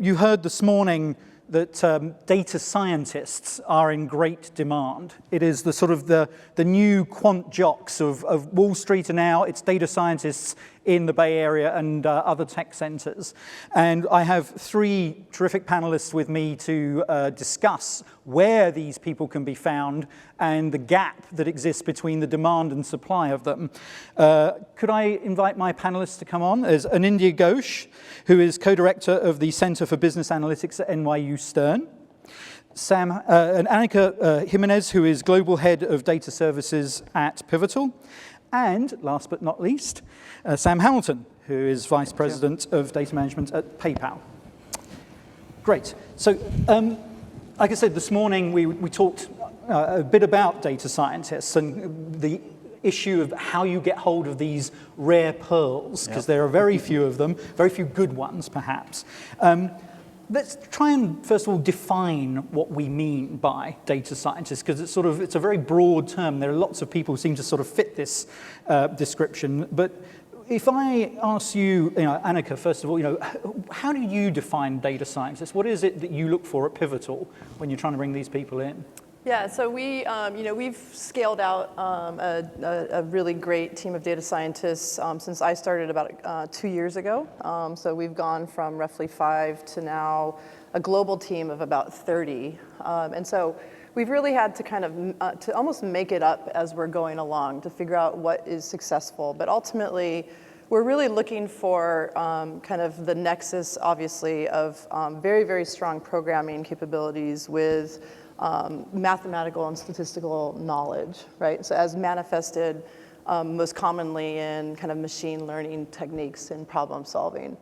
You heard this morning that data scientists are in great demand. It is the sort of the new quant jocks of Wall Street, and now it's data scientists in the Bay Area and other tech centers. And I have three terrific panelists with me to discuss where these people can be found and the gap that exists between the demand and supply of them. Could I invite my panelists to come on? There's Anindya Ghosh, who is co-director of the Center for Business Analytics at NYU Stern. And Annika Jimenez, who is Global Head of Data Services at Pivotal. And last but not least, Sam Hamilton, who is Vice President of Data Management at PayPal. Great. So, like I said, this morning we talked a bit about data scientists and the issue of how you get hold of these rare pearls, because there are very few of them, very few good ones, perhaps. Let's try and, first of all, define what we mean by data scientists, because it's a very broad term. There are lots of people who seem to sort of fit this description. But if I ask you, Annika, first of all, how do you define data scientists? What is it that you look for at Pivotal when you're trying to bring these people in? Yeah, so we've scaled out a really great team of data scientists since I started about 2 years ago. So we've gone from roughly 5 to now a global team of about 30. And so we've really had to kind of to almost make it up as we're going along to figure out what is successful. But ultimately, we're really looking for kind of the nexus, obviously, of very, very strong programming capabilities with mathematical and statistical knowledge, right? So as manifested most commonly in kind of machine learning techniques and problem solving.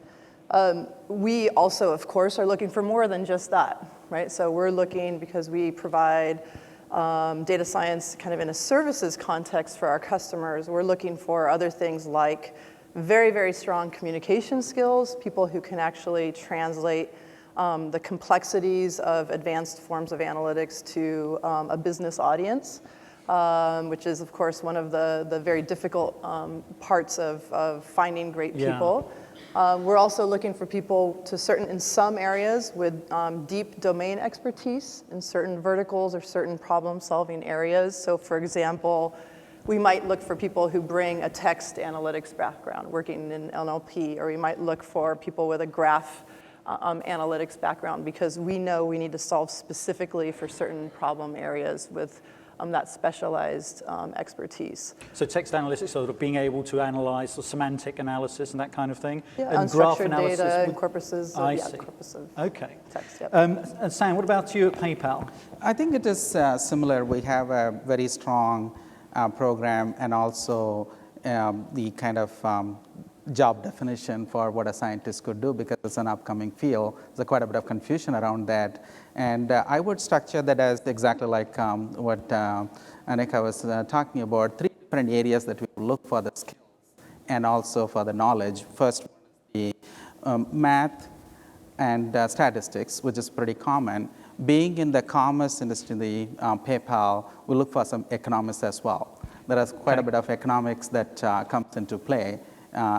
We also, of course, are looking for more than just that, right? So we're looking, because we provide data science kind of in a services context for our customers, we're looking for other things like very, very strong communication skills, people who can actually translate the complexities of advanced forms of analytics to a business audience, which is, of course, one of the very difficult parts of finding great people. We're also looking for people in some areas with deep domain expertise in certain verticals or certain problem-solving areas. So, for example, we might look for people who bring a text analytics background, working in NLP, or we might look for people with a graph analytics background, because we know we need to solve specifically for certain problem areas with that specialized expertise. So text analytics, sort of being able to analyze the semantic analysis and that kind of thing? Yeah, and unstructured graph analysis data and corpuses of, corpus of text. Yep. And Sam, what about you at PayPal? I think it is similar. We have a very strong program, and also the kind of job definition for what a scientist could do, because it's an upcoming field. There's quite a bit of confusion around that. And I would structure that as exactly like what Annika was talking about, 3 different areas that we look for the skills and also for the knowledge. First, the math and statistics, which is pretty common. Being in the commerce industry, the PayPal, we look for some economists as well. There is quite a bit of economics that comes into play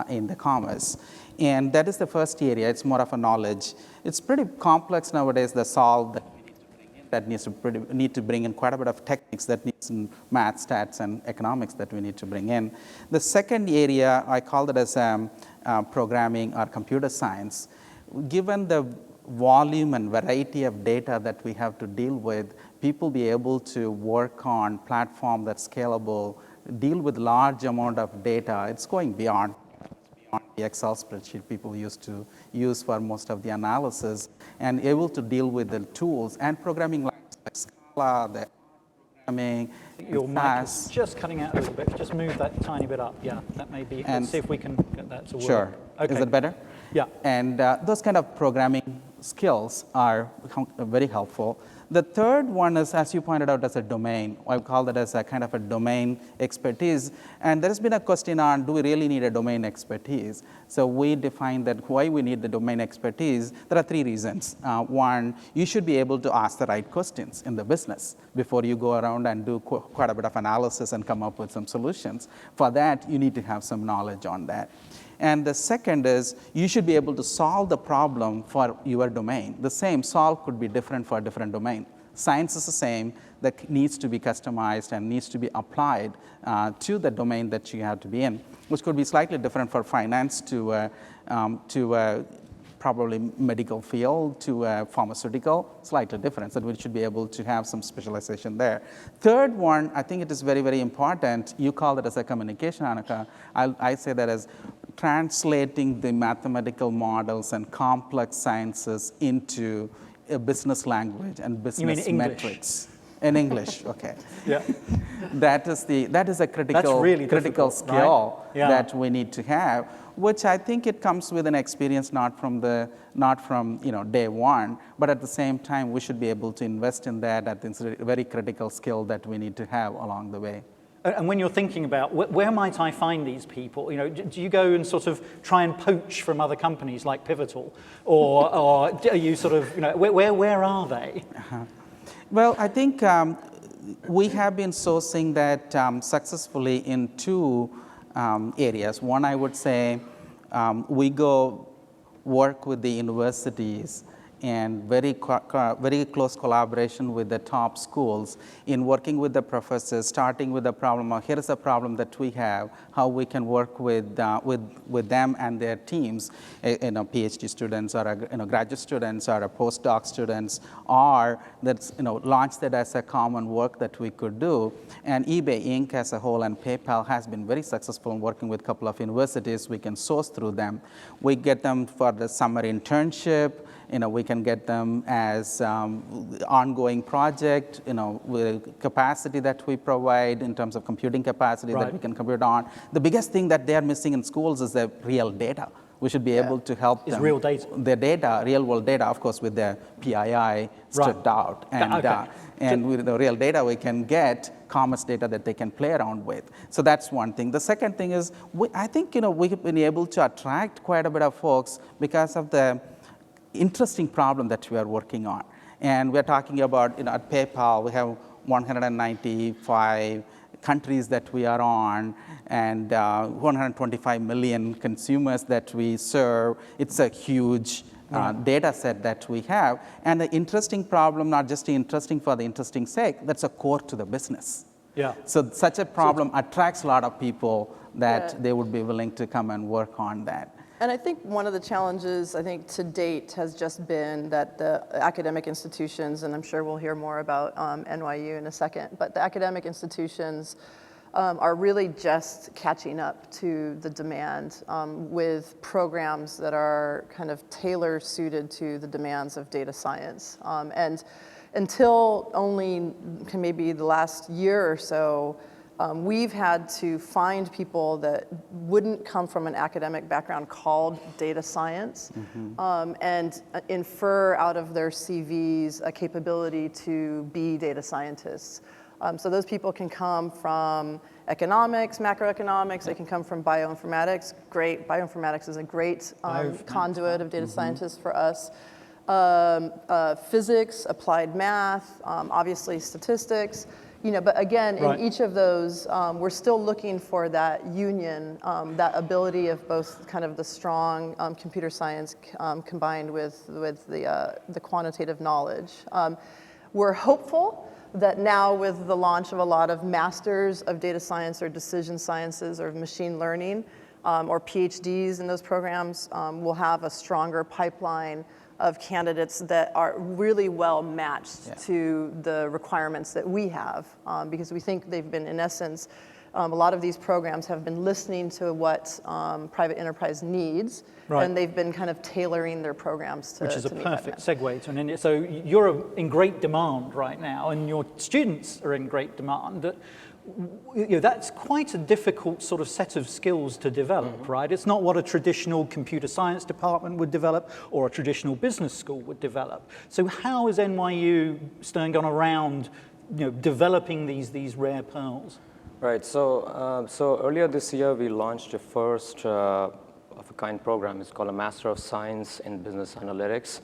in the commerce. And that is the first area. It's more of a knowledge. It's pretty complex nowadays, the solve that we need to bring in, that need to bring in quite a bit of techniques that needs in math, stats, and economics that we need to bring in. The second area, I call it as programming or computer science. Given the volume and variety of data that we have to deal with, people be able to work on platform that's scalable, deal with large amount of data. It's going beyond beyond the Excel spreadsheet people used to use for most of the analysis, and able to deal with the tools and programming languages like Scala, the programming, Your mic is Fast. just cutting out a little bit. Just move that tiny bit up. Yeah, that may be. And Let's see if we can get that to work. Sure. Okay. Is it better? Yeah. And those kind of programming skills are very helpful. The third one is, as you pointed out, as a domain. I call that as a kind of a domain expertise. And there has been a question on, do we really need a domain expertise? So we define that why we need the domain expertise. There are three reasons. One, you should be able to ask the right questions in the business before you go around and do quite a bit of analysis and come up with some solutions. For that, you need to have some knowledge on that. And the second is, you should be able to solve the problem for your domain. The same solve could be different for a different domain. Science is the same, that needs to be customized and needs to be applied to the domain that you have to be in, which could be slightly different for finance to probably medical field to pharmaceutical, slightly different. So we should be able to have some specialization there. Third one, I think it is very, very important. You call it as a communication, Annika. I say that as translating the mathematical models and complex sciences into a business language and business metrics. In English, okay. Yeah. That is a critical really critical skill, right? Yeah. that we need to have, which I think it comes with an experience not from day one, but at the same time we should be able to invest in that. I think it's a very critical skill that we need to have along the way. And when you're thinking about where might I find these people, do you go and sort of try and poach from other companies like Pivotal, or are you sort of, where are they? Well, I think we have been sourcing that successfully in two areas. One, I would say, we go work with the universities and very close collaboration with the top schools in working with the professors, starting with the problem of here is a problem that we have, how we can work with them and their teams, PhD students or graduate students or postdoc students, or that's launch that as a common work that we could do. And eBay Inc. as a whole and PayPal has been very successful in working with a couple of universities. We can source through them. We get them for the summer internship. We can get them as ongoing project, with capacity that we provide in terms of computing capacity that we can compute on. The biggest thing that they are missing in schools is the real data. We should be able to help them. Real data. Their data, real world data, of course, with their PII stripped out. And with the real data, we can get commerce data that they can play around with. So that's one thing. The second thing is, I think, we've been able to attract quite a bit of folks because of the interesting problem that we are working on. And we're talking about, at PayPal, we have 195 countries that we are on, and 125 million consumers that we serve. It's a huge data set that we have. And the interesting problem, not just interesting for the interesting sake, that's a core to the business. Yeah. So such a problem attracts a lot of people that they would be willing to come and work on that. And I think one of the challenges, I think, to date has just been that the academic institutions, and I'm sure we'll hear more about NYU in a second, but the academic institutions are really just catching up to the demand with programs that are kind of tailor-suited to the demands of data science. And until only maybe the last year or so, we've had to find people that wouldn't come from an academic background called data science, and infer out of their CVs a capability to be data scientists. So those people can come from economics, macroeconomics, they can come from bioinformatics. Great, bioinformatics is a great conduit of data scientists for us. Physics, applied math, obviously statistics. But again, in each of those, we're still looking for that union, that ability of both kind of the strong computer science combined with the quantitative knowledge. We're hopeful that now with the launch of a lot of masters of data science or decision sciences or machine learning or PhDs in those programs, we'll have a stronger pipeline of candidates that are really well matched to the requirements that we have, because we think they've been, in essence, a lot of these programs have been listening to what private enterprise needs, Right. and they've been kind of tailoring their programs to Which is a meet that perfect demand. segue to an India. So you're in great demand right now, and your students are in great demand. That's quite a difficult sort of set of skills to develop, right? It's not what a traditional computer science department would develop or a traditional business school would develop. So how is NYU gone around, developing these rare pearls? Right. So earlier this year, we launched a first of a kind program. It's called a Master of Science in Business Analytics.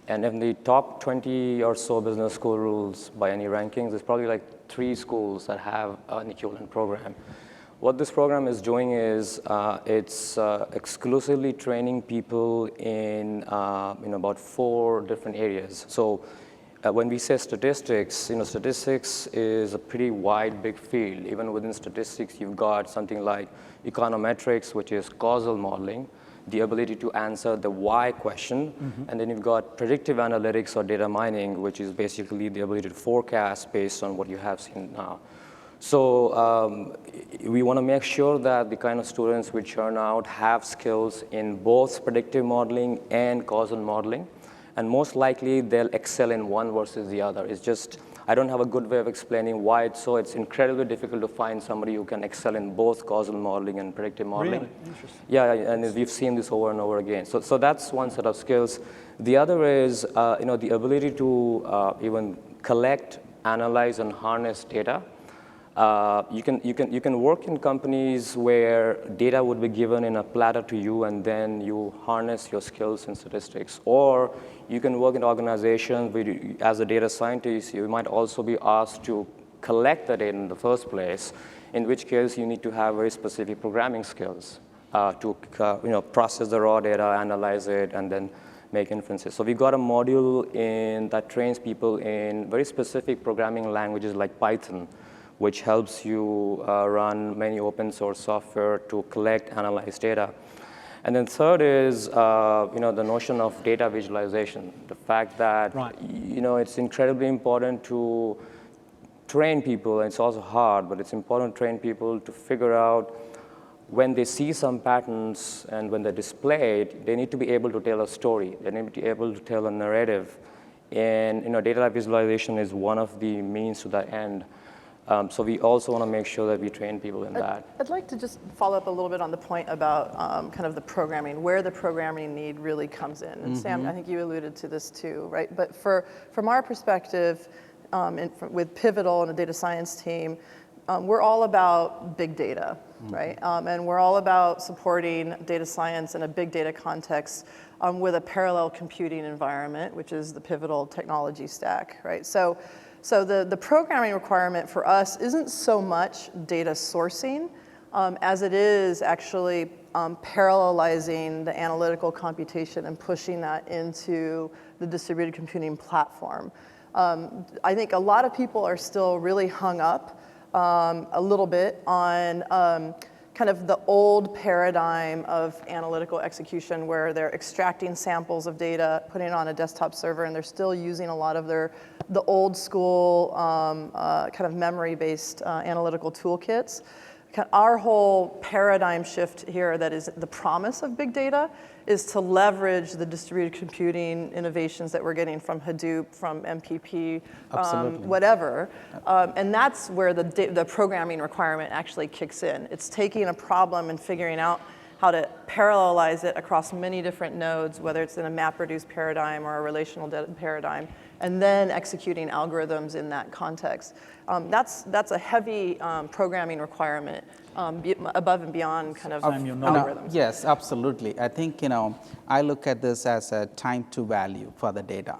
And in the top 20 or so business schools by any rankings, there's probably like 3 schools that have an equivalent program. What this program is doing is it's exclusively training people in about 4 different areas. So when we say statistics, statistics is a pretty wide, big field. Even within statistics, you've got something like econometrics, which is causal modeling, the ability to answer the why question, and then you've got predictive analytics or data mining, which is basically the ability to forecast based on what you have seen now. So we want to make sure that the kind of students we churn out have skills in both predictive modeling and causal modeling, and most likely they'll excel in one versus the other. It's just, I don't have a good way of explaining why it's so. It's incredibly difficult to find somebody who can excel in both causal modeling and predictive modeling. Really? Interesting. Yeah, and we've seen this over and over again. So that's one set of skills. The other is the ability to even collect, analyze, and harness data. You can work in companies where data would be given in a platter to you, and then you harness your skills in statistics. Or you can work in organizations where as a data scientist, you might also be asked to collect the data in the first place, in which case you need to have very specific programming skills to process the raw data, analyze it, and then make inferences. So we've got a module that trains people in very specific programming languages like Python, which helps you run many open source software to collect, analyze data. And then third is the notion of data visualization. The fact that Right. It's incredibly important to train people, and it's also hard, but it's important to train people to figure out when they see some patterns and when they're displayed, they need to be able to tell a story. They need to be able to tell a narrative. And data visualization is one of the means to that end. So we also want to make sure that we train people in that. I'd like to just follow up a little bit on the point about kind of the programming, where the programming need really comes in. And Sam, I think you alluded to this too, right? But from our perspective, with Pivotal and the data science team, we're all about big data, right? And we're all about supporting data science in a big data context with a parallel computing environment, which is the Pivotal technology stack, right? So the programming requirement for us isn't so much data sourcing as it is actually parallelizing the analytical computation and pushing that into the distributed computing platform. I think a lot of people are still really hung up a little bit on kind of the old paradigm of analytical execution where they're extracting samples of data, putting it on a desktop server, and they're still using a lot of the old school kind of memory-based analytical toolkits. Our whole paradigm shift here that is the promise of big data is to leverage the distributed computing innovations that we're getting from Hadoop, from MPP, whatever. And that's where the programming requirement actually kicks in. It's taking a problem and figuring out how to parallelize it across many different nodes, whether it's in a MapReduce paradigm or a relational data paradigm, and then executing algorithms in that context. That's a heavy programming requirement above and beyond kind of algorithms. Yes, absolutely. I think, I look at this as a time to value for the data.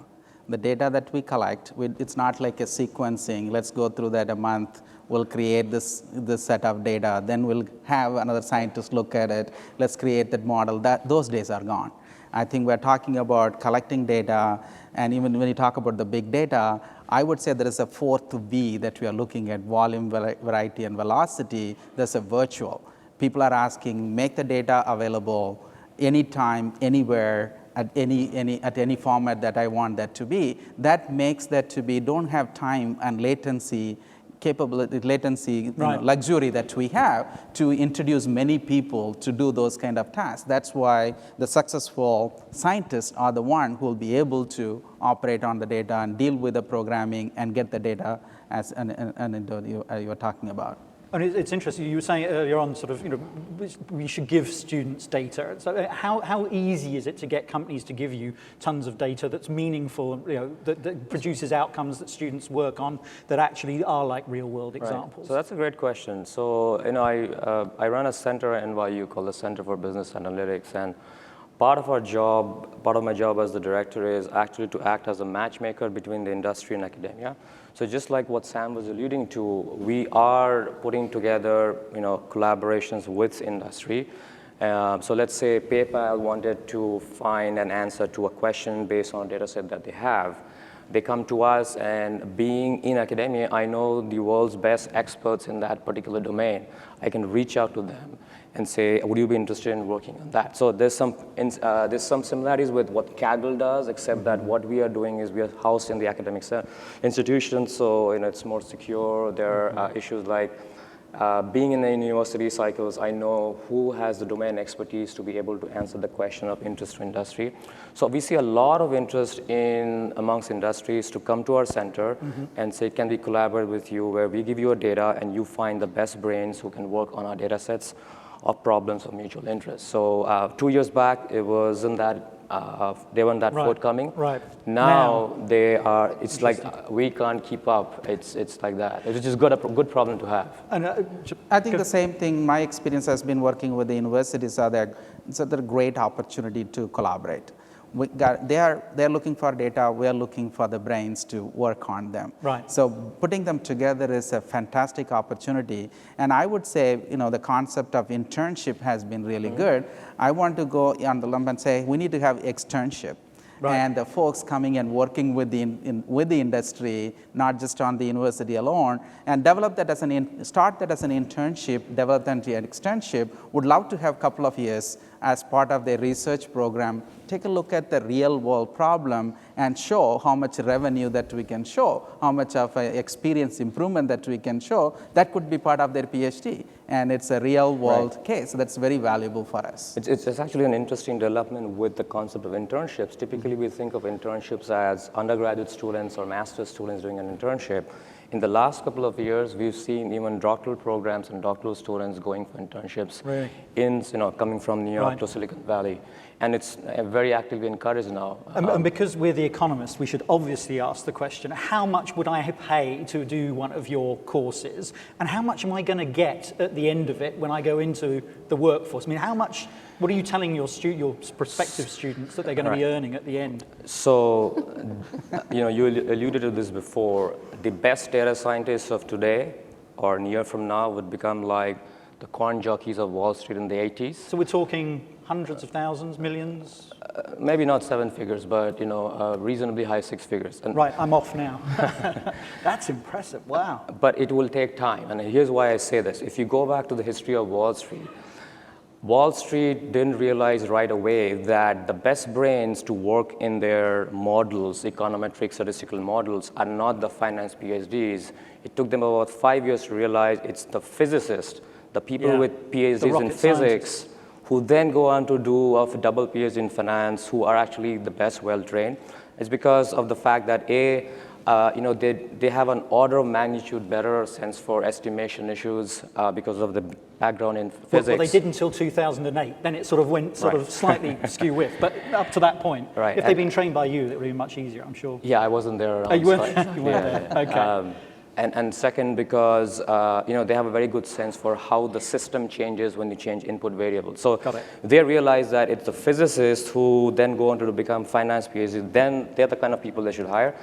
The data that we collect, it's not like a sequencing, let's go through that a month, we'll create this set of data, then we'll have another scientist look at it, let's create that model. Those days are gone. I think we're talking about collecting data, and even when you talk about the big data, I would say there is a fourth V that we are looking at, volume, variety, and velocity. There's a virtual. People are asking, make the data available anytime, anywhere, at any format that I want that to be. That makes that to be, don't have time and latency capability, latency, Right. luxury that we have to introduce many people to do those kind of tasks. That's why the successful scientists are the one who will be able to operate on the data and deal with the programming and get the data as you were talking about. And it's interesting, you were saying earlier on sort of, we should give students data. So how easy is it to get companies to give you tons of data that's meaningful, that produces outcomes that students work on that actually are like real world examples? Right. So that's a great question. So, I run a center at NYU called the Center for Business Analytics, and part of my job as the director is actually to act as a matchmaker between the industry and academia. So just like what Sam was alluding to, we are putting together, collaborations with industry. So let's say PayPal wanted to find an answer to a question based on a data set that they have. They come to us, and being in academia, I know the world's best experts in that particular domain. I can reach out to them and say, would you be interested in working on that? So there's some similarities with what Kaggle does, except that what we are doing is we are housed in the academic institution, so it's more secure. There are issues like being in the university cycles, I know who has the domain expertise to be able to answer the question of interest to industry. So we see a lot of interest amongst industries to come to our center and say, can we collaborate with you, where we give you a data and you find the best brains who can work on our data sets of problems of mutual interest. So 2 years back, it wasn't that they weren't that forthcoming. Right. Now they are. It's like we can't keep up. It's like that. It's just a good problem to have. And, I think the same thing. My experience has been working with the universities are that it's a great opportunity to collaborate. They're looking for data. We're looking for the brains to work on them. Right. So putting them together is a fantastic opportunity. And I would say, the concept of internship has been really good. I want to go on the lump and say we need to have externship. Right. And the folks coming and working with the industry, not just on the university alone, and develop that as start that as an internship, develop that as an externship. Would love to have a couple of years as part of their research program. Take a look at the real world problem and show how much revenue that we can show, how much of an experience improvement that we can show. That could be part of their PhD, and it's a real world case. So that's very valuable for us. It's actually an interesting development with the concept of internships. Typically, we think of internships as undergraduate students or master's students doing an internship. In the last couple of years, we've seen even doctoral programs and doctoral students going for internships coming from New York to Silicon Valley. And it's very actively encouraged now. And because we're the Economist, we should obviously ask the question, how much would I pay to do one of your courses? And how much am I going to get at the end of it when I go into the workforce? I mean, what are you telling your prospective students that they're going to be earning at the end? So, you alluded to this before. The best data scientists of today or a year from now would become like the corn jockeys of Wall Street in the 80s. So we're talking hundreds of thousands, millions? Maybe not seven figures, but reasonably high six figures. And right, I'm off now. That's impressive, wow. But it will take time, and here's why I say this. If you go back to the history of Wall Street didn't realize right away that the best brains to work in their models, econometric statistical models, are not the finance PhDs. It took them about 5 years to realize it's the physicists, the people with PhDs in physics, who then go on to do a double PhD in finance, who are actually the best well-trained. It's because of the fact that they have an order of magnitude better sense for estimation issues because of the background in physics. Well, they did until 2008. Then it sort of went slightly skew-whiff. But up to that point, if they'd been trained by you, it would be much easier, I'm sure. Yeah, I wasn't there. Oh, you weren't there? Okay. And second, because they have a very good sense for how the system changes when you change input variables. So they realize that it's the physicists who then go on to become finance PhDs. Then they're the kind of people they should hire.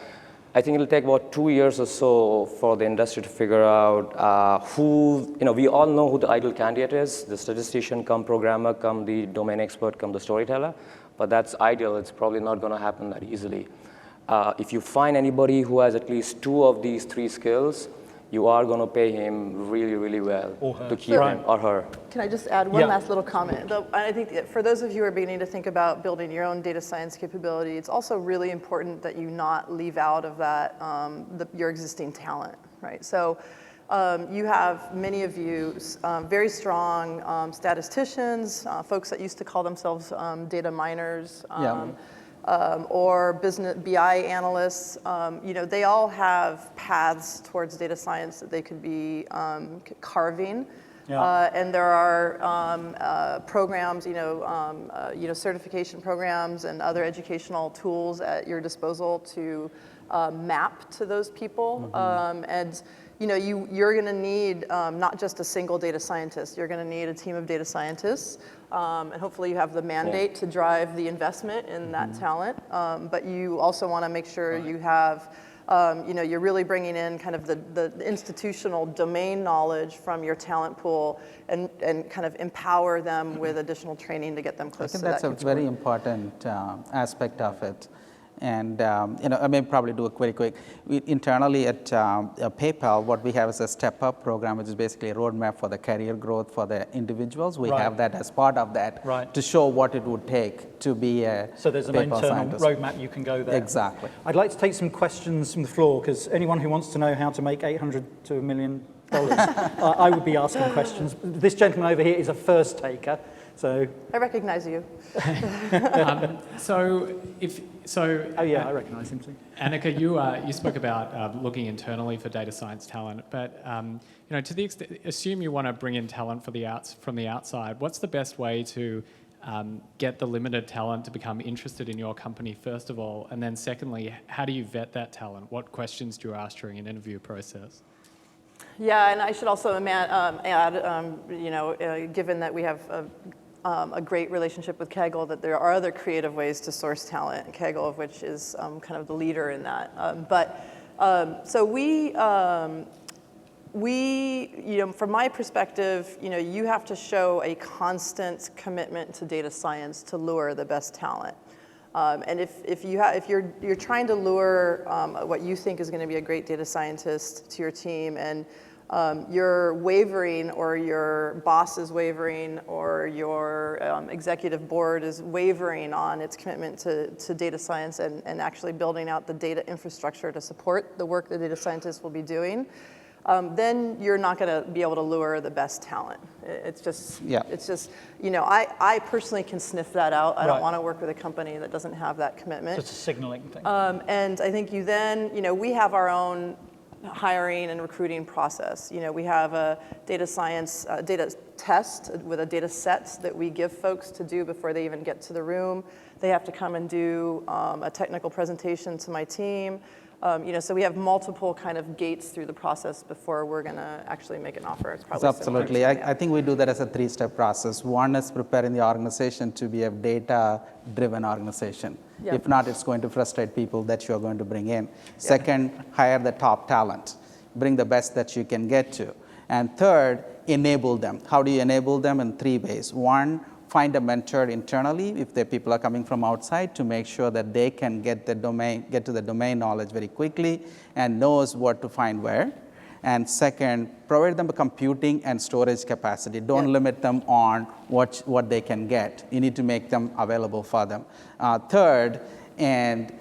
I think it'll take about 2 years or so for the industry to figure out who, we all know who the ideal candidate is. The statistician, come programmer, come the domain expert, come the storyteller. But that's ideal. It's probably not going to happen that easily. If you find anybody who has at least 2 of these 3 skills, you are going to pay him really, really well to keep him or her. Can I just add one last little comment? I think for those of you who are beginning to think about building your own data science capability, it's also really important that you not leave out of that your existing talent, right? So you have, many of you, very strong statisticians, folks that used to call themselves data miners, or business BI analysts. They all have paths towards data science that they could be carving. And there are programs, certification programs and other educational tools at your disposal to map to those people. And you're going to need not just a single data scientist. You're going to need a team of data scientists, and hopefully you have the mandate to drive the investment in that talent. But you also want to make sure you have. You're really bringing in kind of the institutional domain knowledge from your talent pool and kind of empower them with additional training to get them close to that. I think that's a very important aspect of it. And I may probably do a very quick. Internally at PayPal, what we have is a Step Up program, which is basically a roadmap for the career growth for the individuals. We have that as part of that to show what it would take to be a So there's an PayPal internal scientist. roadmap you can go there. Exactly. I'd like to take some questions from the floor, because anyone who wants to know how to make $800 to $1 million, I would be asking questions. This gentleman over here is a first taker. So I recognize you. Oh yeah, I recognize him too. Annika, you spoke about looking internally for data science talent, but to the extent, assume you want to bring in talent from the outside. What's the best way to get the limited talent to become interested in your company, first of all, and then secondly, how do you vet that talent? What questions do you ask during an interview process? Yeah, and I should also add, given that we have a great relationship with Kaggle, that there are other creative ways to source talent, Kaggle of which is kind of the leader in that. So from my perspective, you have to show a constant commitment to data science to lure the best talent. And if you're trying to lure what you think is going to be a great data scientist to your team, and you're wavering, or your boss is wavering, or your executive board is wavering on its commitment to data science and actually building out the data infrastructure to support the work the data scientists will be doing, then you're not going to be able to lure the best talent. It's just, I personally can sniff that out. I don't want to work with a company that doesn't have that commitment. Just a signaling thing. And I think you then, we have our own hiring and recruiting process. We have a data science data test with a data set that we give folks to do before they even get to the room. They have to come and do a technical presentation to my team. So we have multiple kind of gates through the process before we're going to actually make an offer. It's probably absolutely. I think we do that as a three-step process. One is preparing the organization to be a data-driven organization. Yep. If not, it's going to frustrate people that you're going to bring in. Second, hire the top talent. Bring the best that you can get to. And third, enable them. How do you enable them? In three ways. One, find a mentor internally if the people are coming from outside, to make sure that they can get to the domain knowledge very quickly and knows what to find where. And second, provide them a computing and storage capacity. Don't limit them on what they can get. You need to make them available for them. Third, and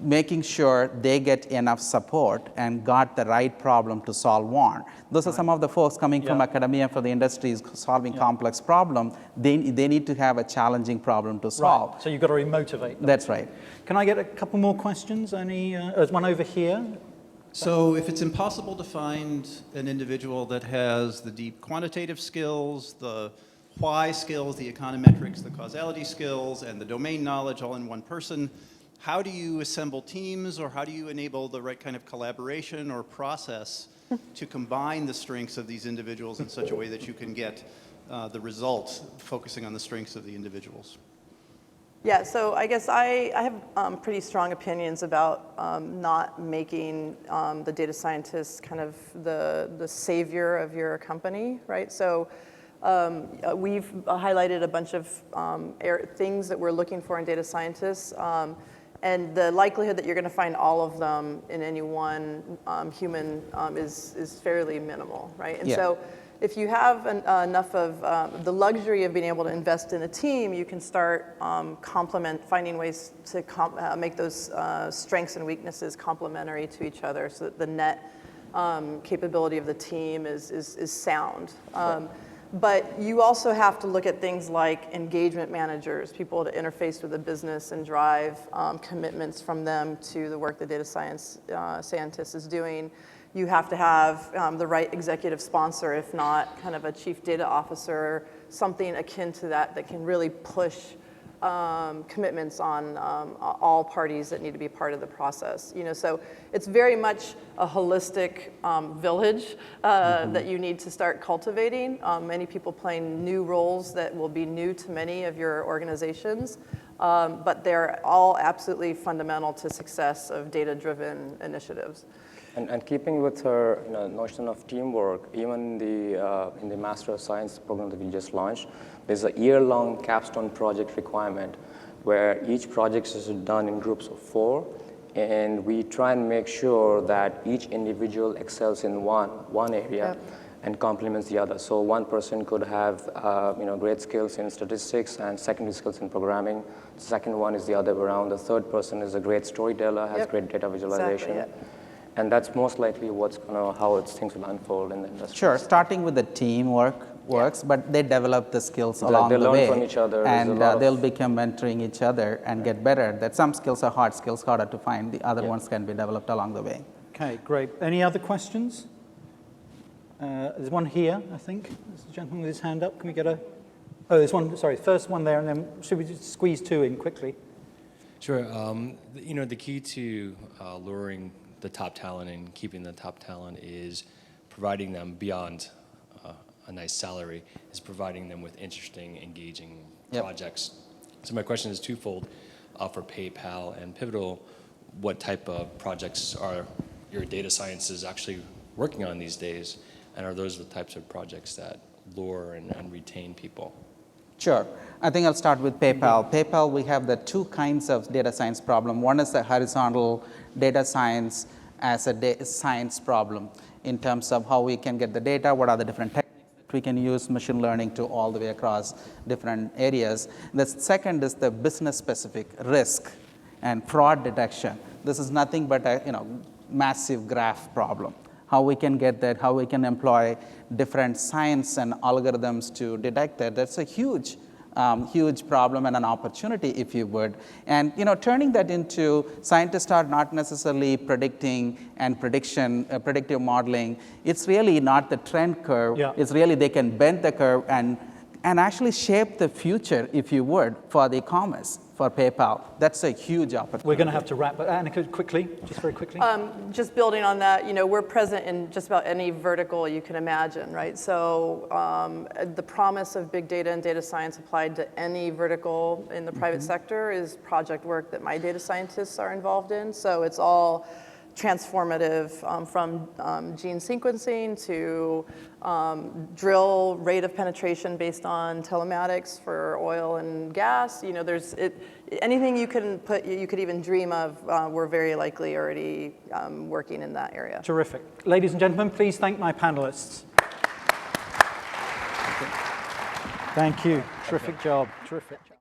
making sure they get enough support and got the right problem to solve on. Those are some of the folks coming from academia for the industries solving complex problem. They need to have a challenging problem to solve. Right. So you've got to remotivate them. That's right. Can I get a couple more questions? There's one over here. So if it's impossible to find an individual that has the deep quantitative skills, the why skills, the econometrics, the causality skills, and the domain knowledge all in one person, how do you assemble teams, or how do you enable the right kind of collaboration or process to combine the strengths of these individuals in such a way that you can get the results focusing on the strengths of the individuals? Yeah, so I guess I have pretty strong opinions about not making the data scientists kind of the savior of your company, right? So we've highlighted a bunch of things that we're looking for in data scientists, and the likelihood that you're going to find all of them in any one human is fairly minimal, right? And so if you have enough of the luxury of being able to invest in a team, you can start finding ways to make those strengths and weaknesses complementary to each other, so that the net capability of the team is sound. But you also have to look at things like engagement managers, people to interface with the business and drive commitments from them to the work the data scientist is doing. You have to have the right executive sponsor, if not kind of a chief data officer, something akin to that that can really push commitments on all parties that need to be part of the process. So it's very much a holistic village that you need to start cultivating. Many people playing new roles that will be new to many of your organizations, but they're all absolutely fundamental to success of data-driven initiatives. And keeping with her notion of teamwork, even in the Master of Science program that we just launched, there's a year-long capstone project requirement where each project is done in groups of 4, and we try and make sure that each individual excels in one area and complements the other. So one person could have great skills in statistics and secondary skills in programming. The second one is the other way around. The third person is a great storyteller, has great data visualization. Exactly, And that's most likely how things will unfold in the industry. Sure, starting with the teamwork works, but they develop the skills along they the learn way. from each other. And they'll become mentoring each other and get better. That some skills are hard skills, harder to find. The other ones can be developed along the way. Okay, great. Any other questions? There's one here, I think. There's a gentleman with his hand up. Can we get a... Oh, there's one, sorry, first one there, and then should we just squeeze 2 in quickly? Sure. The key to luring the top talent and keeping the top talent is providing them beyond a nice salary, is providing them with interesting, engaging projects. So my question is twofold for PayPal and Pivotal. What type of projects are your data sciences actually working on these days? And are those the types of projects that lure and retain people? Sure. I think I'll start with PayPal. PayPal, we have the 2 kinds of data science problem. One is the horizontal data science as a data science problem in terms of how we can get the data, what are the different techniques that we can use, machine learning to all the way across different areas. The second is the business-specific risk and fraud detection. This is nothing but a massive graph problem. How we can get that, how we can employ different science and algorithms to detect that. That's a huge problem and an opportunity, if you would. And turning that into scientists are not necessarily predicting and predictive modeling. It's really not the trend curve. Yeah. It's really they can bend the curve and actually shape the future, if you would, for the e-commerce, for PayPal. That's a huge opportunity. We're going to have to wrap. Annika, quickly, just very quickly. Just building on that, we're present in just about any vertical you can imagine, right? So the promise of big data and data science applied to any vertical in the private sector is project work that my data scientists are involved in. So it's all transformative from gene sequencing to drill rate of penetration based on telematics for oil and gas. There's anything you could even dream of, we're very likely already working in that area. Terrific. Ladies and gentlemen, please thank my panelists. Thank you. Terrific job. Terrific job.